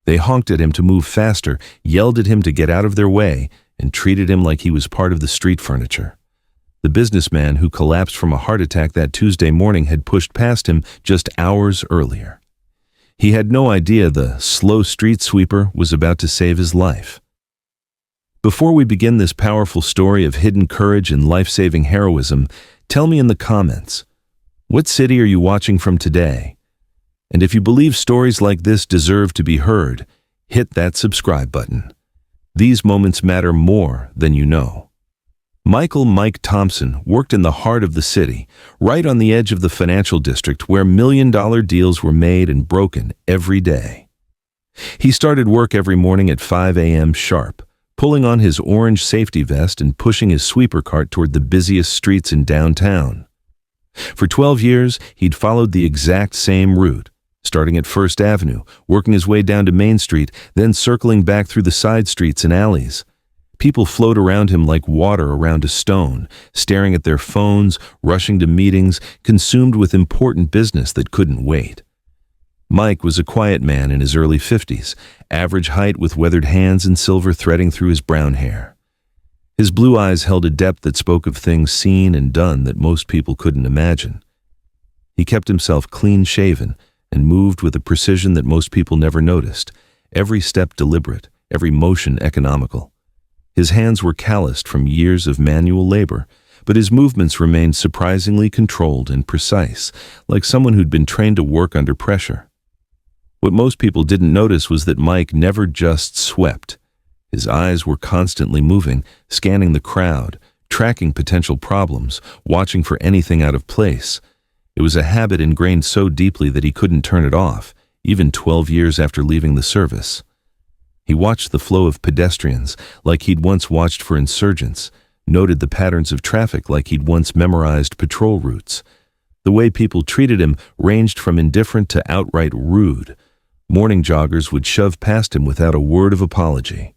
They honked at him to move faster, yelled at him to get out of their way, and treated him like he was part of the street furniture. The businessman who collapsed from a heart attack that Tuesday morning had pushed past him just hours earlier. He had no idea the slow street sweeper was about to save his life. Before we begin this powerful story of hidden courage and life-saving heroism, tell me in the comments, what city are you watching from today? And if you believe stories like this deserve to be heard, hit that subscribe button. These moments matter more than you know. Michael Mike Thompson worked in the heart of the city, right on the edge of the financial district where million-dollar deals were made and broken every day. He started work every morning at 5 a.m. sharp, pulling on his orange safety vest and pushing his sweeper cart toward the busiest streets in downtown. For 12 years, he'd followed the exact same route, starting at First Avenue, working his way down to Main Street, then circling back through the side streets and alleys. People flowed around him like water around a stone, staring at their phones, rushing to meetings, consumed with important business that couldn't wait. Mike was a quiet man in his early 50s, average height with weathered hands and silver threading through his brown hair. His blue eyes held a depth that spoke of things seen and done that most people couldn't imagine. He kept himself clean-shaven and moved with a precision that most people never noticed, every step deliberate, every motion economical. His hands were calloused from years of manual labor, but his movements remained surprisingly controlled and precise, like someone who'd been trained to work under pressure. What most people didn't notice was that Mike never just swept. His eyes were constantly moving, scanning the crowd, tracking potential problems, watching for anything out of place. It was a habit ingrained so deeply that he couldn't turn it off, even 12 years after leaving the service. He watched the flow of pedestrians like he'd once watched for insurgents, noted the patterns of traffic like he'd once memorized patrol routes. The way people treated him ranged from indifferent to outright rude. Morning joggers would shove past him without a word of apology.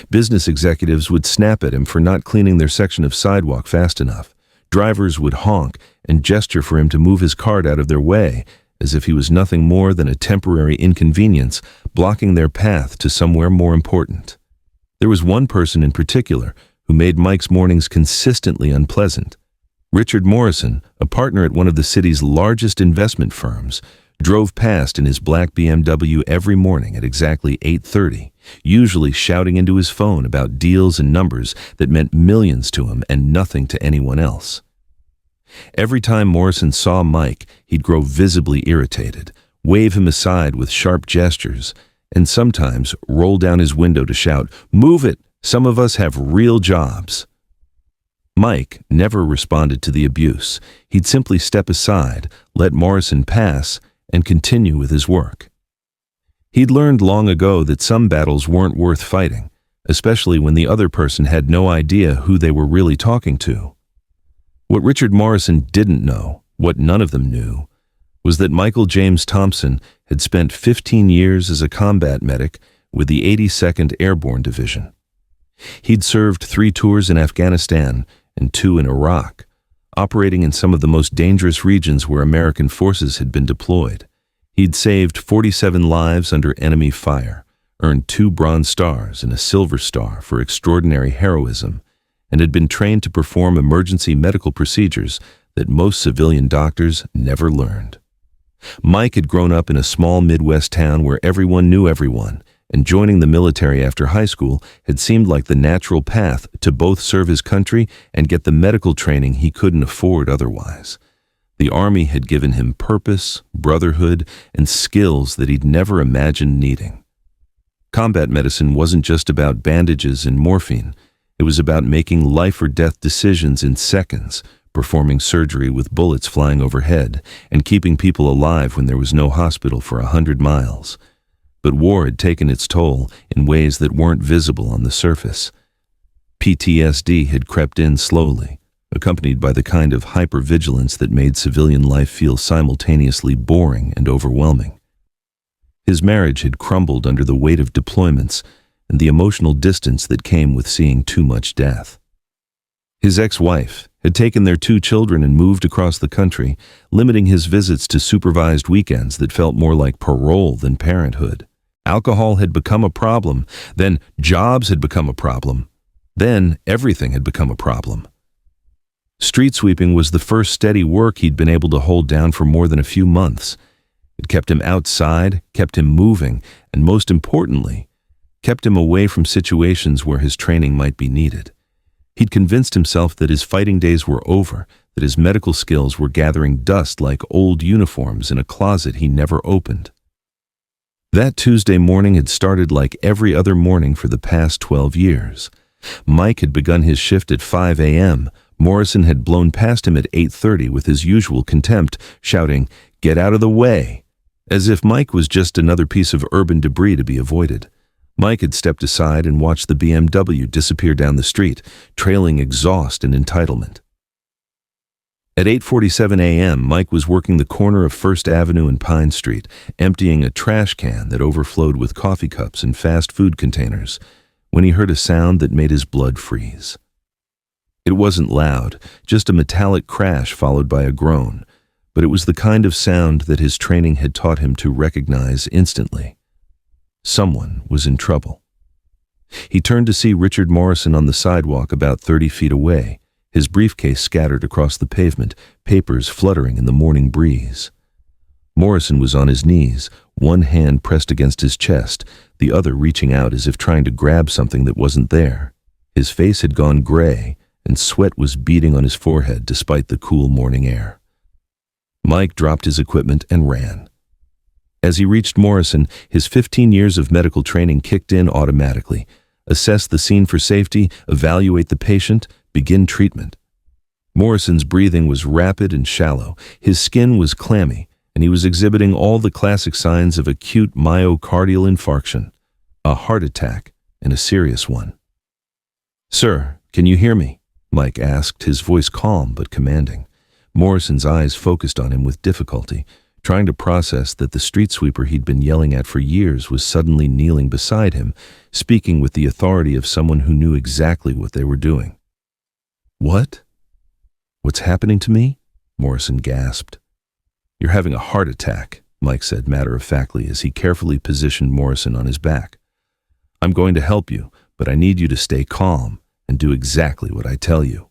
Business executives would snap at him for not cleaning their section of sidewalk fast enough. Drivers would honk and gesture for him to move his cart out of their way, as if he was nothing more than a temporary inconvenience, blocking their path to somewhere more important. There was one person in particular who made Mike's mornings consistently unpleasant. Richard Morrison, a partner at one of the city's largest investment firms, drove past in his black BMW every morning at exactly 8:30, usually shouting into his phone about deals and numbers that meant millions to him and nothing to anyone else. Every time Morrison saw Mike, he'd grow visibly irritated, wave him aside with sharp gestures, and sometimes roll down his window to shout, "Move it! Some of us have real jobs." Mike never responded to the abuse. He'd simply step aside, let Morrison pass, and continue with his work. He'd learned long ago that some battles weren't worth fighting, especially when the other person had no idea who they were really talking to. What Richard Morrison didn't know, what none of them knew, was that Michael James Thompson had spent 15 years as a combat medic with the 82nd Airborne Division. He'd served 3 tours in Afghanistan and 2 in Iraq, operating in some of the most dangerous regions where American forces had been deployed. He'd saved 47 lives under enemy fire, earned 2 Bronze Stars and a Silver Star for extraordinary heroism, and had been trained to perform emergency medical procedures that most civilian doctors never learned. Mike had grown up in a small Midwest town where everyone knew everyone, and joining the military after high school had seemed like the natural path to both serve his country and get the medical training he couldn't afford otherwise. The Army had given him purpose, brotherhood, and skills that he'd never imagined needing. Combat medicine wasn't just about bandages and morphine. It was about making life-or-death decisions in seconds, performing surgery with bullets flying overhead, and keeping people alive when there was no hospital for 100 miles. But war had taken its toll in ways that weren't visible on the surface. PTSD had crept in slowly, accompanied by the kind of hypervigilance that made civilian life feel simultaneously boring and overwhelming. His marriage had crumbled under the weight of deployments and the emotional distance that came with seeing too much death. His ex-wife had taken their 2 children and moved across the country, limiting his visits to supervised weekends that felt more like parole than parenthood. Alcohol had become a problem. Then jobs had become a problem. Then everything had become a problem. Street sweeping was the first steady work he'd been able to hold down for more than a few months. It kept him outside, kept him moving, and most importantly, kept him away from situations where his training might be needed. He'd convinced himself that his fighting days were over, that his medical skills were gathering dust like old uniforms in a closet he never opened. That Tuesday morning had started like every other morning for the past 12 years. Mike had begun his shift at 5 a.m., Morrison had blown past him at 8:30 with his usual contempt, shouting, "Get out of the way!" as if Mike was just another piece of urban debris to be avoided. Mike had stepped aside and watched the BMW disappear down the street, trailing exhaust and entitlement. At 8:47 a.m., Mike was working the corner of First Avenue and Pine Street, emptying a trash can that overflowed with coffee cups and fast food containers, when he heard a sound that made his blood freeze. It wasn't loud, just a metallic crash followed by a groan, but it was the kind of sound that his training had taught him to recognize instantly. Someone was in trouble. He turned to see Richard Morrison on the sidewalk about 30 feet away, his briefcase scattered across the pavement, papers fluttering in the morning breeze. Morrison was on his knees, one hand pressed against his chest, the other reaching out as if trying to grab something that wasn't there. His face had gone gray, and sweat was beading on his forehead despite the cool morning air. Mike dropped his equipment and ran. As he reached Morrison, his 15 years of medical training kicked in automatically. Assess the scene for safety, evaluate the patient, begin treatment. Morrison's breathing was rapid and shallow, his skin was clammy, and he was exhibiting all the classic signs of acute myocardial infarction, a heart attack, and a serious one. "Sir, can you hear me?" Mike asked, his voice calm but commanding. Morrison's eyes focused on him with difficulty, trying to process that the street sweeper he'd been yelling at for years was suddenly kneeling beside him, speaking with the authority of someone who knew exactly what they were doing. "What? What's happening to me?" Morrison gasped. "You're having a heart attack," Mike said matter-of-factly as he carefully positioned Morrison on his back. "I'm going to help you, but I need you to stay calm and do exactly what I tell you."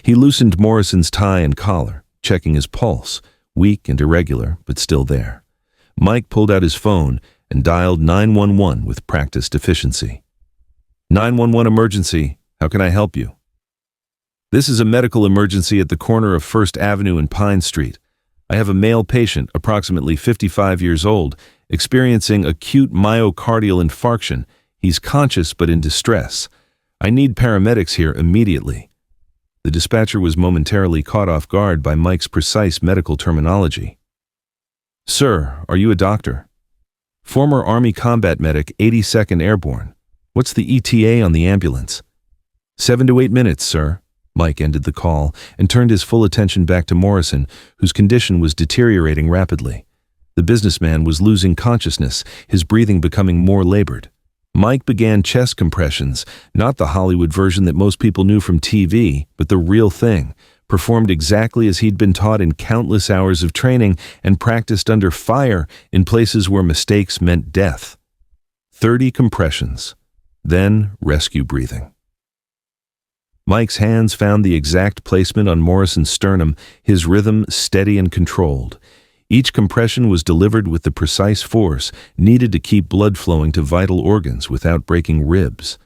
He loosened Morrison's tie and collar, checking his pulse, weak and irregular, but still there. Mike pulled out his phone and dialed 911 with practiced efficiency. "911 emergency, how can I help you?" "This is a medical emergency at the corner of First Avenue and Pine Street. I have a male patient, approximately 55 years old, experiencing acute myocardial infarction. He's conscious but in distress. I need paramedics here immediately." The dispatcher was momentarily caught off guard by Mike's precise medical terminology. "Sir, are you a doctor?" "Former Army combat medic, 82nd Airborne. What's the ETA on the ambulance?" 7 to 8 minutes, sir." Mike ended the call and turned his full attention back to Morrison, whose condition was deteriorating rapidly. The businessman was losing consciousness, his breathing becoming more labored. Mike began chest compressions, not the Hollywood version that most people knew from TV, but the real thing, performed exactly as he'd been taught in countless hours of training and practiced under fire in places where mistakes meant death. 30 compressions, then rescue breathing. Mike's hands found the exact placement on Morrison's sternum, his rhythm steady and controlled. Each compression was delivered with the precise force needed to keep blood flowing to vital organs without breaking ribs.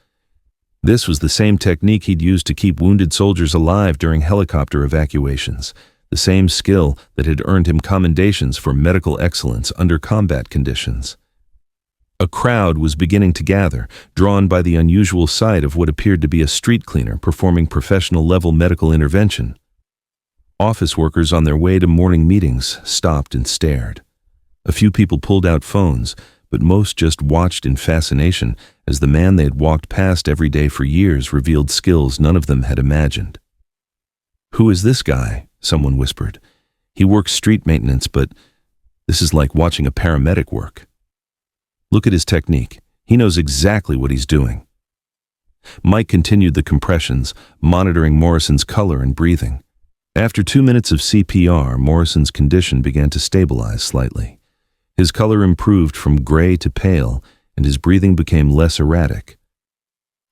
This was the same technique he'd used to keep wounded soldiers alive during helicopter evacuations, the same skill that had earned him commendations for medical excellence under combat conditions. A crowd was beginning to gather, drawn by the unusual sight of what appeared to be a street cleaner performing professional-level medical intervention. Office workers on their way to morning meetings stopped and stared. A few people pulled out phones, but most just watched in fascination as the man they had walked past every day for years revealed skills none of them had imagined. "Who is this guy?" someone whispered. "He works street maintenance, but this is like watching a paramedic work. Look at his technique. He knows exactly what he's doing." Mike continued the compressions, monitoring Morrison's color and breathing. After 2 minutes of CPR, Morrison's condition began to stabilize slightly. His color improved from gray to pale, and his breathing became less erratic.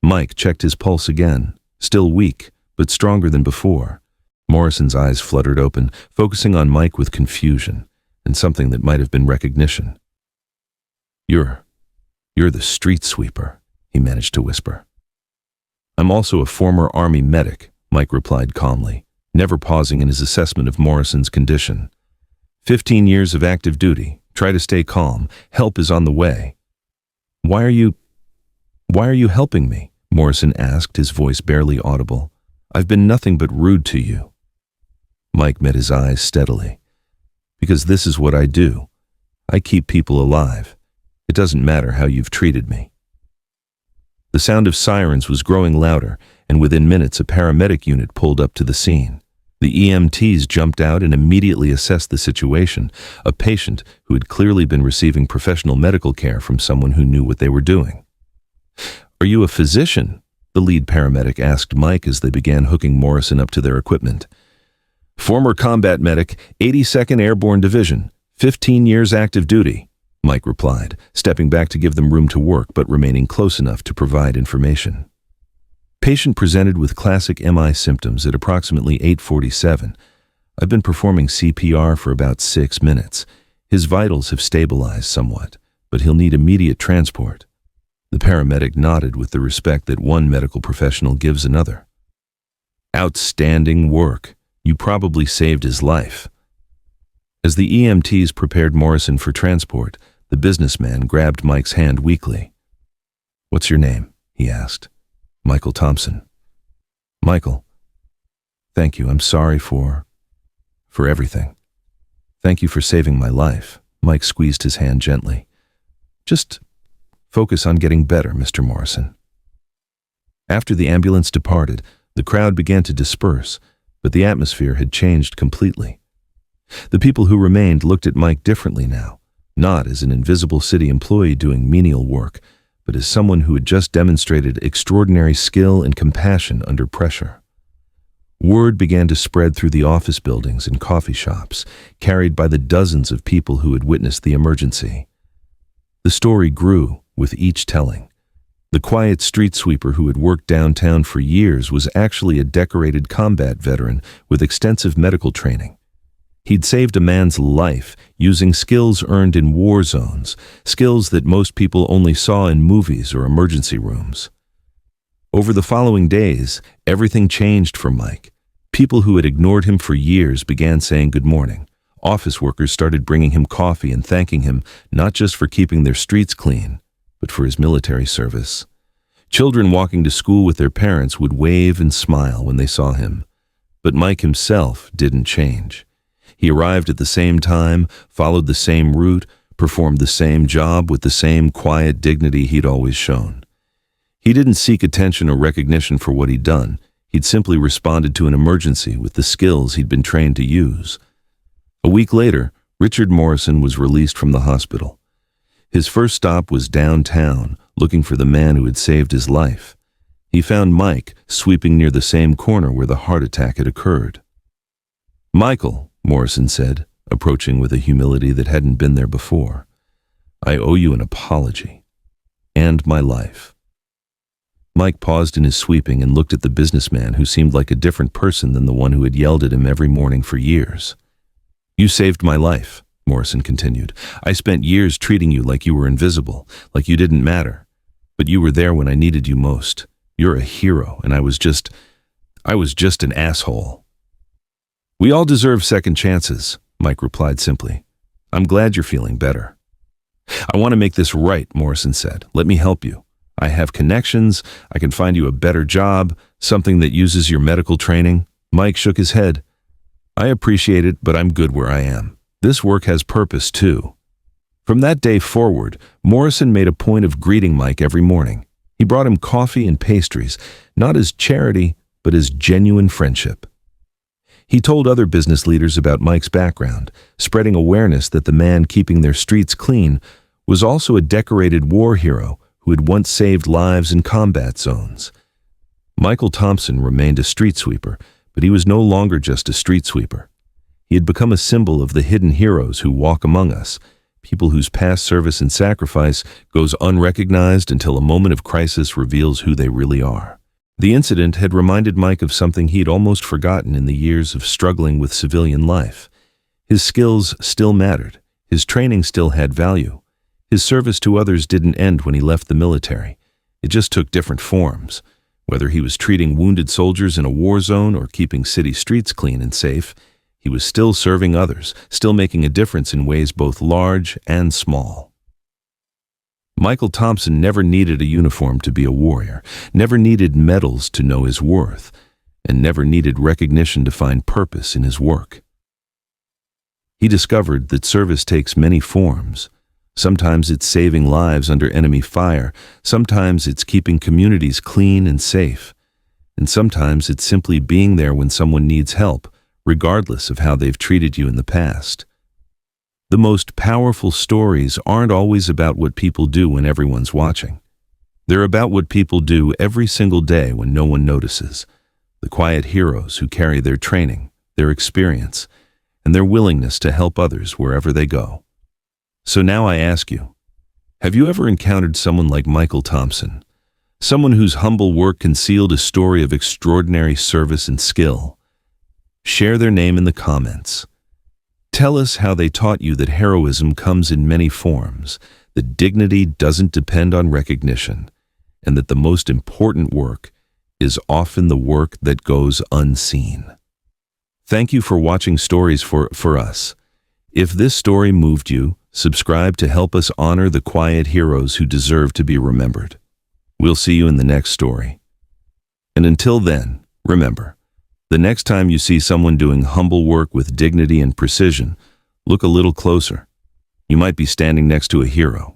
Mike checked his pulse again, still weak, but stronger than before. Morrison's eyes fluttered open, focusing on Mike with confusion, and something that might have been recognition. You're the street sweeper," he managed to whisper. "I'm also a former Army medic," Mike replied calmly, never pausing in his assessment of Morrison's condition. 15 years of active duty. Try to stay calm. Help is on the way." Why are you helping me?" Morrison asked, his voice barely audible. "I've been nothing but rude to you." Mike met his eyes steadily. "Because this is what I do. I keep people alive. It doesn't matter how you've treated me." The sound of sirens was growing louder, and within minutes a paramedic unit pulled up to the scene. The EMTs jumped out and immediately assessed the situation, a patient who had clearly been receiving professional medical care from someone who knew what they were doing. "Are you a physician?" the lead paramedic asked Mike as they began hooking Morrison up to their equipment. "Former combat medic, 82nd Airborne Division, 15 years active duty," Mike replied, stepping back to give them room to work but remaining close enough to provide information. Patient presented with classic MI symptoms at approximately 8:47. "I've been performing CPR for about 6 minutes. His vitals have stabilized somewhat, but he'll need immediate transport." The paramedic nodded with the respect that one medical professional gives another. "Outstanding work. You probably saved his life." As the EMTs prepared Morrison for transport, the businessman grabbed Mike's hand weakly. "What's your name?" he asked. "Michael Thompson." "Michael, thank you. I'm sorry for everything. Thank you for saving my life." Mike squeezed his hand gently. "Just focus on getting better, Mr. Morrison." After the ambulance departed, the crowd began to disperse, but the atmosphere had changed completely. The people who remained looked at Mike differently now, not as an invisible city employee doing menial work, but as someone who had just demonstrated extraordinary skill and compassion under pressure. Word began to spread through the office buildings and coffee shops, carried by the dozens of people who had witnessed the emergency. The story grew with each telling. The quiet street sweeper who had worked downtown for years was actually a decorated combat veteran with extensive medical training. He'd saved a man's life using skills earned in war zones, skills that most people only saw in movies or emergency rooms. Over the following days, everything changed for Mike. People who had ignored him for years began saying good morning. Office workers started bringing him coffee and thanking him not just for keeping their streets clean, but for his military service. Children walking to school with their parents would wave and smile when they saw him. But Mike himself didn't change. He arrived at the same time, followed the same route, performed the same job with the same quiet dignity he'd always shown. He didn't seek attention or recognition for what he'd done. He'd simply responded to an emergency with the skills he'd been trained to use. A week later, Richard Morrison was released from the hospital. His first stop was downtown, looking for the man who had saved his life. He found Mike sweeping near the same corner where the heart attack had occurred. "Michael," Morrison said, approaching with a humility that hadn't been there before, "I owe you an apology. And my life." Mike paused in his sweeping and looked at the businessman who seemed like a different person than the one who had yelled at him every morning for years. "You saved my life," Morrison continued. "I spent years treating you like you were invisible, like you didn't matter. But you were there when I needed you most. You're a hero, and I was just an asshole." "We all deserve second chances," Mike replied simply. "I'm glad you're feeling better." "I want to make this right," Morrison said. "Let me help you. I have connections. I can find you a better job, something that uses your medical training." Mike shook his head. "I appreciate it, but I'm good where I am. This work has purpose, too." From that day forward, Morrison made a point of greeting Mike every morning. He brought him coffee and pastries, not as charity, but as genuine friendship. He told other business leaders about Mike's background, spreading awareness that the man keeping their streets clean was also a decorated war hero who had once saved lives in combat zones. Michael Thompson remained a street sweeper, but he was no longer just a street sweeper. He had become a symbol of the hidden heroes who walk among us, people whose past service and sacrifice goes unrecognized until a moment of crisis reveals who they really are. The incident had reminded Mike of something he'd almost forgotten in the years of struggling with civilian life. His skills still mattered. His training still had value. His service to others didn't end when he left the military. It just took different forms. Whether he was treating wounded soldiers in a war zone or keeping city streets clean and safe, he was still serving others, still making a difference in ways both large and small. Michael Thompson never needed a uniform to be a warrior, never needed medals to know his worth, and never needed recognition to find purpose in his work. He discovered that service takes many forms. Sometimes it's saving lives under enemy fire, sometimes it's keeping communities clean and safe, and sometimes it's simply being there when someone needs help, regardless of how they've treated you in the past. The most powerful stories aren't always about what people do when everyone's watching. They're about what people do every single day when no one notices. The quiet heroes who carry their training, their experience, and their willingness to help others wherever they go. So now I ask you, have you ever encountered someone like Michael Thompson? Someone whose humble work concealed a story of extraordinary service and skill? Share their name in the comments. Tell us how they taught you that heroism comes in many forms, that dignity doesn't depend on recognition, and that the most important work is often the work that goes unseen. Thank you for watching Stories for Us. If this story moved you, subscribe to help us honor the quiet heroes who deserve to be remembered. We'll see you in the next story. And until then, remember, the next time you see someone doing humble work with dignity and precision, look a little closer. You might be standing next to a hero.